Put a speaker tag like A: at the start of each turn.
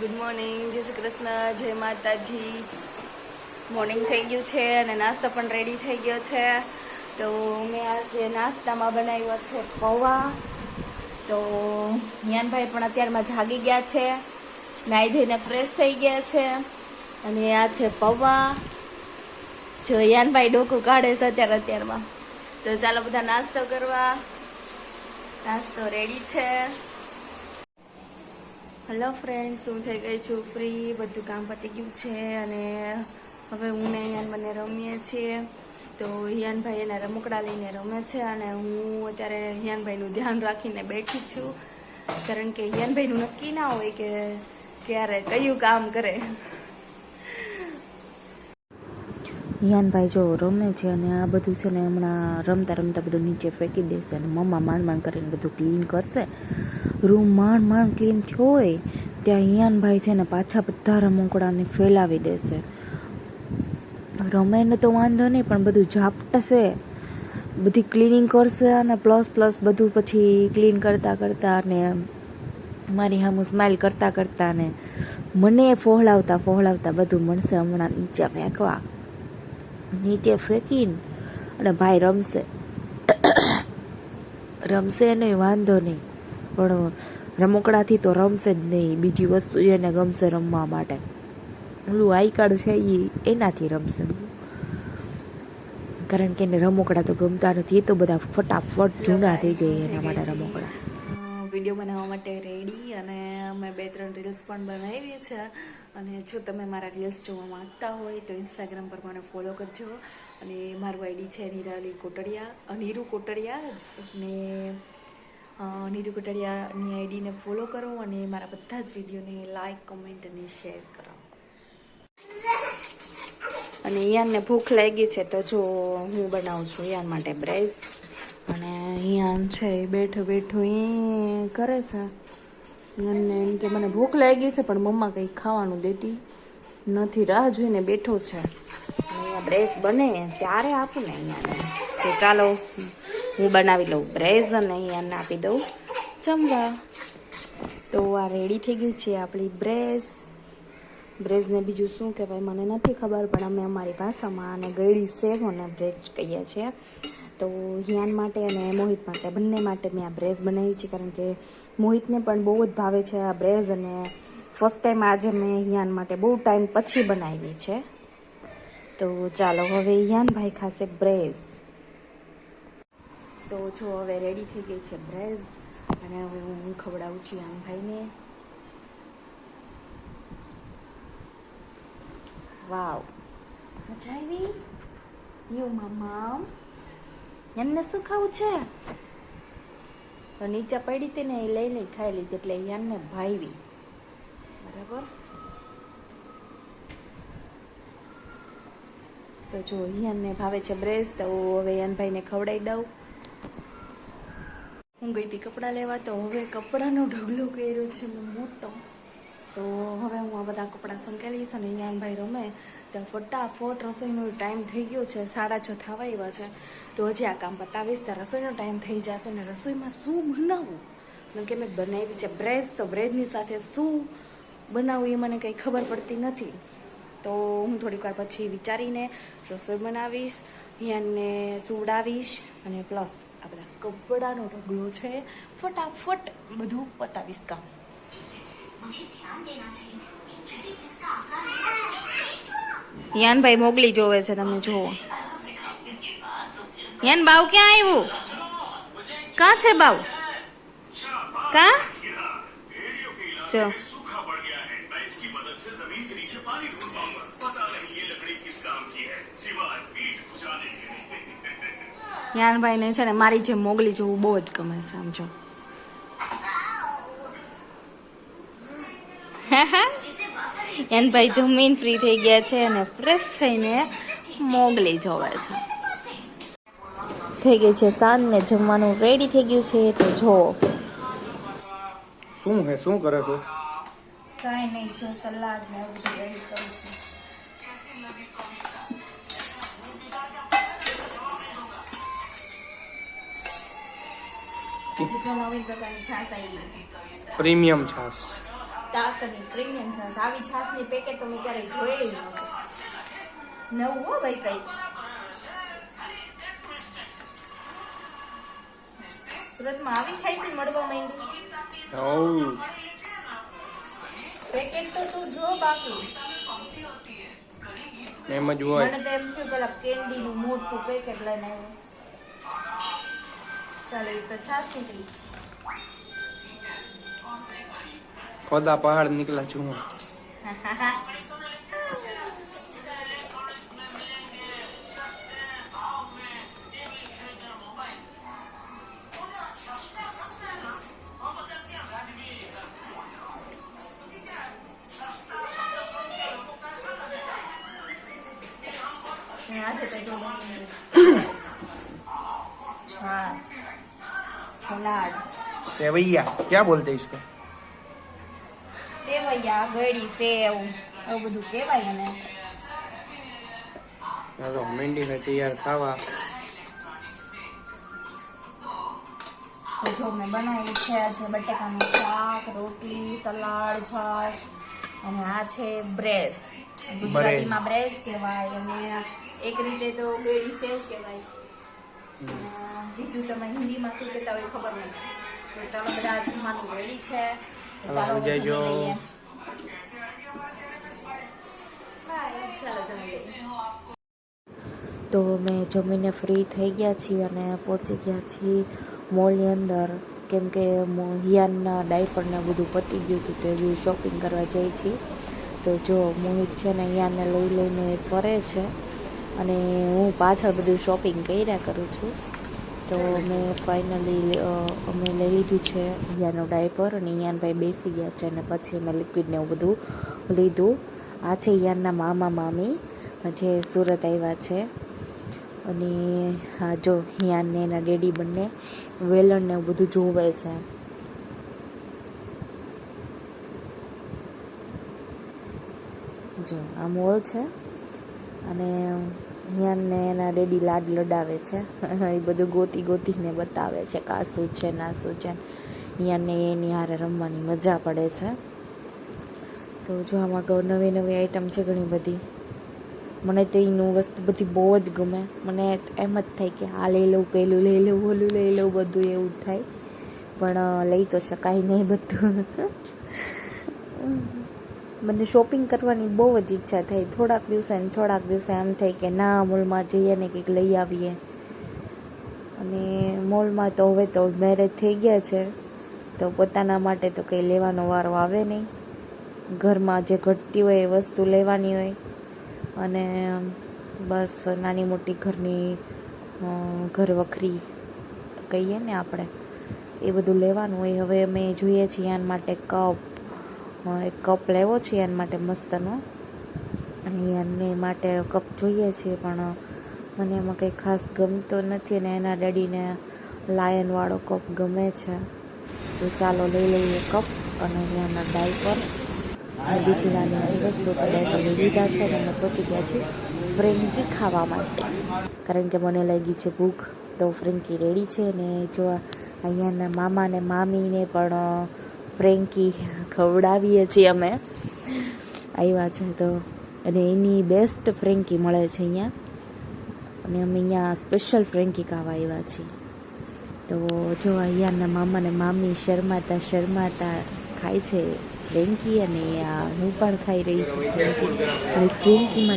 A: Good morning, જય શ્રી કૃષ્ણ, જય માતાજી. મોર્નિંગ થઈ ગયું છે અને નાસ્તો પણ રેડી થઈ ગયો છે. તો મેં આજે નાસ્તામાં બનાવ્યો છે પૌવા. તો યાનભાઈ પણ અત્યારમાં જાગી ગયા છે, નાહી ધોઈને ફ્રેશ થઈ ગયા છે. અને આ છે પૌવા. જો યાનભાઈ ડોકું કાઢે છે અત્યારમાં. તો ચાલો બધા નાસ્તો કરવા. નાસ્તો રેડી છે. હેલો ફ્રેન્ડ્સ, હું થઈ ગઈ છું ફ્રી, બધું કામ પતી ગયું છે અને હવે હું ને યાન બંને રમીએ છીએ. તો યાનભાઈ એના રમકડા લઈને રમે છે અને હું અત્યારે યાનભાઈનું ધ્યાન રાખીને બેઠી છું, કારણ કે યાનભાઈનું નક્કી ના હોય કે ક્યારે કયું કામ કરે.
B: યાનભાઈ જો રમે છે અને આ બધું છે ને હમણાં રમતા રમતા બધું નીચે ફેંકી દેશે અને મમ્મા માંડ કરીને બધું ક્લીન કરશે. રૂમ માંડ ક્લીન થયો હોય ત્યાં યાનભાઈ છે ને પાછા બધા રમકડાને ફેલાવી દેશે. રમે ને તો વાંધો નહીં, પણ બધું ઝાપટશે, બધી ક્લિનિંગ કરશે અને પ્લસ બધું પછી ક્લીન કરતા ને મારી સામું સ્માઇલ કરતા ને મને ફોહળાવતા બધું મળશે હમણાં નીચે ફેંકવા. નીચે ફેંકીને અને ભાઈ રમશે નહીં, વાંધો નહીં, પણ રમકડાથી તો રમશે જ નહીં. બીજી વસ્તુ એને ગમશે રમવા માટે. ઓલું આઈ કાર્ડ છે એનાથી રમશે, કારણ કે એને રમકડા તો ગમતા નથી. એ તો બધા ફટાફટ જૂના થઈ જાય એના માટે રમકડા.
A: વિડીયો બનાવવા માટે રેડી અને અમે 2-3 રીલ્સ પણ બનાવી છે. અને જો તમે મારા રીલ્સ જોવા માંગતા હોય તો ઇન્સ્ટાગ્રામ પર મને ફોલો કરજો. અને મારું આઈડી છે નીરુ કોટડિયા અને નીરુ કોટડિયાની આઈડીને ફોલો કરો અને મારા બધા જ વિડીયોને લાઈક, કમેન્ટ અને શેર કરો. અને યાનને ભૂખ લાગી છે તો જો હું બનાવું છું યાન માટે બ્રેસ. અને યાન છે એ બેઠો એ કરે છે. યાનને એમ કે મને ભૂખ લાગી છે પણ મમ્મા કંઈ ખાવાનું દેતી નથી, રાહ જોઈને બેઠો છે. અહીંયા બ્રેસ બને ત્યારે આપું ને અહીંયાને. તો ચાલો હું બનાવી લઉં બ્રેસ અને અહીંયાને આપી દઉં જમવા. તો આ રેડી થઈ ગયું છે આપણી બ્રેસને બીજું શું કહેવાય મને નથી ખબર, પણ અમે અમારી ભાષામાં આને ગળી સેવ અને બ્રેસ કહીએ છીએ. તો હિયાન માટે અને મોહિત માટે બંને માટે મેં આ બ્રેસ બનાવી છે, કારણ કે મોહિતને પણ બહુ જ ભાવે છે આ બ્રેસ. અને ફર્સ્ટ ટાઈમ આજે મેં હિયાન માટે બહુ ટાઈમ પછી બનાવી છે. તો ચાલો હવે હિયાનભાઈ ખાશે બ્રેસ. તો જો હવે રેડી થઈ ગઈ છે બ્રેસ અને હવે હું ખવડાવું છું હિયાનભાઈને. વાવ, મજા આવી? યુ મામા, યાનને શું ખાવું છે? તો નીચે પડી હતી ને એ લઈ ખાઈ લીધી, એટલે યાનને ભાવી. બરાબર. તો જો યાનને ભાવે છે બ્રેસ, તો હવે યાનભાઈને ખવડાવી દઉં. હું ગઈ હતી કપડાં લેવા, તો હવે કપડાનો ઢગલો કર્યો છે મેં મોટો. તો હવે હું આ બધા કપડાં સંકેલીશ અને યાનભાઈ રમે તો ફટાફટ રસોઈનો ટાઈમ થઈ ગયો છે, 6:30 થવા આવ્યા છે. તો હજી આ કામ બતાવીશ તો રસોઈનો ટાઈમ થઈ જશે. અને રસોઈમાં શું બનાવવું, કારણ કે મેં બનાવી છે બ્રેસ, તો બ્રેડની સાથે શું બનાવવું એ મને કંઈ ખબર પડતી નથી. તો હું થોડીક વાર પછી વિચારીને રસોઈ બનાવીશ, યાનને સુવડાવીશ અને પ્લસ આ બધા કપડાનો ઢગલો છે ફટાફટ બધું પતાવીશ કામ. યાનભાઈ મોગલી જોવે છે, તમે જુઓ. યાન બાવ ક્યાં આવ્યું? કાં છે બાવ? કાં જો યાનભાઈને છે ને મારી જેમ મોગલી જોવું બહુ જ ગમે છે. આમ જો યાનભાઈ જમીન ફ્રી થઈ ગયા છે અને ફ્રેશ થઈને મોગલી જોવે છે.
B: થઈ ગઈ છે સાંજ ને જમવાનું રેડી થઈ ગયું છે. તો જો
C: શું કરે છો?
A: કાંઈ નહીં, જો સલાડ ને એવું બધું રેડી કરું છું. આજે જો નવીન પ્રકારની છાશ આવી.
C: પ્રીમિયમ છાશ.
A: તાકની પ્રીમિયમ છાશ. આવી છાશની પેકેટ તો મેં ક્યારેય જોયેલી નહોતી. નવું હો ભાઈ કઈ. સુરતમાં આવી છાશ મળવા માંડી. પેકેટ તો તું જો બાકી.
C: એમ જ હોય.
A: મને તો એમ થયું પેલા કેન્ડી નું મોટું પેકેટ લઈને આવ્યો. ચાલે એ તો છાશ નીકળી.
C: ખોદા પહાડ નીકળ્યા છું હું.
A: આજે તો જો છાશ, સલાડ,
C: सेवैया क्या बोलते हैं इसको?
A: સેવૈયા, ગળી, સેવ, એવું બધું કહેવાય એને.
C: चलो मेंढी में तैयार खावा.
A: તો જો મેં બનાવ્યું છે આજે બટેકાનું શાક, રોટલી, સલાડ, છાશ અને આ છે બ્રેસ. ગુજરાતીમાં બ્રેસ કહેવાય અને એક રીતે તો ગળી સેવ કહેવાય. બીજું તમે હિન્દીમાં શું કહેતા હોય ખબર નથી. તો ચાલો બધા જમવાનું રેડી છે. તો ચાલો હવે જમી લઈએ. બાય. ચાલો જમી લઈએ.
B: તો અમે જમીને ફ્રી થઈ ગયા છીએ અને પહોંચી ગયા છીએ મોલની અંદર, કેમ કે હિયાનના ડાયપરને બધું પતી ગયું હતું તો એવું શોપિંગ કરવા જઈએ છીએ. તો જો મોહિત છે ને હિયાનને લઈને ફરે છે અને હું પાછળ બધું શોપિંગ કર્યા કરું છું. તો મેં ફાઇનલી અમે લઈ લીધું છે હિયાનું ડાયપર અને હિયાનભાઈ બેસી ગયા છે અને પછી અમે લિક્વિડને એવું બધું લીધું. આ છે હિયાનના મામા મામી જે સુરત આવ્યા છે. અને હા જો હિયાનને એના ડેડી બંને વેલણને એવું બધું જોવે છે. જો આ મોલ છે અને હિયાનને એના ડેડી લાડ લડાવે છે. એ બધું ગોતીને બતાવે છે કે આ શું છે ના શું છે. હિયાનને એની હારે રમવાની મજા પડે છે. તો જો આમાં નવી આઈટમ છે ઘણી બધી. મને તો એનું વસ્તુ બધી બહુ જ ગમે. મને એમ જ થાય કે આ લઈ લઉં, પેલું લઈ લઉં, ઓલું લઈ લઉં, બધું એવું જ થાય. પણ લઈ તો શકાય નહીં બધું. મને શોપિંગ કરવાની બહુ જ ઈચ્છા થાય. થોડાક દિવસે એમ થાય કે ના મોલમાં જઈએ ને કંઈક લઈ આવીએ. અને મોલમાં તો હવે તો મેરેજ થઈ ગયા છે તો પોતાના માટે તો કંઈ લેવાનો વારો આવે નહીં. ઘરમાં જે ઘટતી હોય એ વસ્તુ લેવાની હોય અને બસ નાની મોટી ઘરની ઘર વખરી કહીએ ને આપણે, એ બધું લેવાનું હોય. હવે અમે જોઈએ છીએ આના માટે એક કપ લેવો છે એના માટે મસ્તનો. અને એને માટે કપ જોઈએ છીએ પણ મને એમાં કંઈ ખાસ ગમતો નથી અને એના ડેડીને લાયનવાળો કપ ગમે છે. તો ચાલો લઈ લઈએ કપ અને એના ડાયપર અને બીજી નાની વસ્તુ તો ડાયપર લઈ લીધા છે અને અમે પહોંચી ગયા છીએ ફ્રેન્કી ખાવા માટે, કારણ કે મને લાગી છે ભૂખ. તો ફ્રેન્કી રેડી છે ને જો અહીંયાના મામા ને મામીને પણ ફ્રેન્કી ખવડાવીએ છીએ અમે આવ્યા છે તો. અને એની બેસ્ટ ફ્રેન્કી મળે છે અહીંયા અને અમે અહીંયા સ્પેશિયલ ફ્રેન્કી ખાવા આવ્યા છીએ. તો જો અહીંયાના મામા ને મામી શરમાતા ખાય છે ફ્રેન્કી અને હું પણ ખાઈ રહી છું ફ્રેન્કી. અને ફ્રેન્કીમાં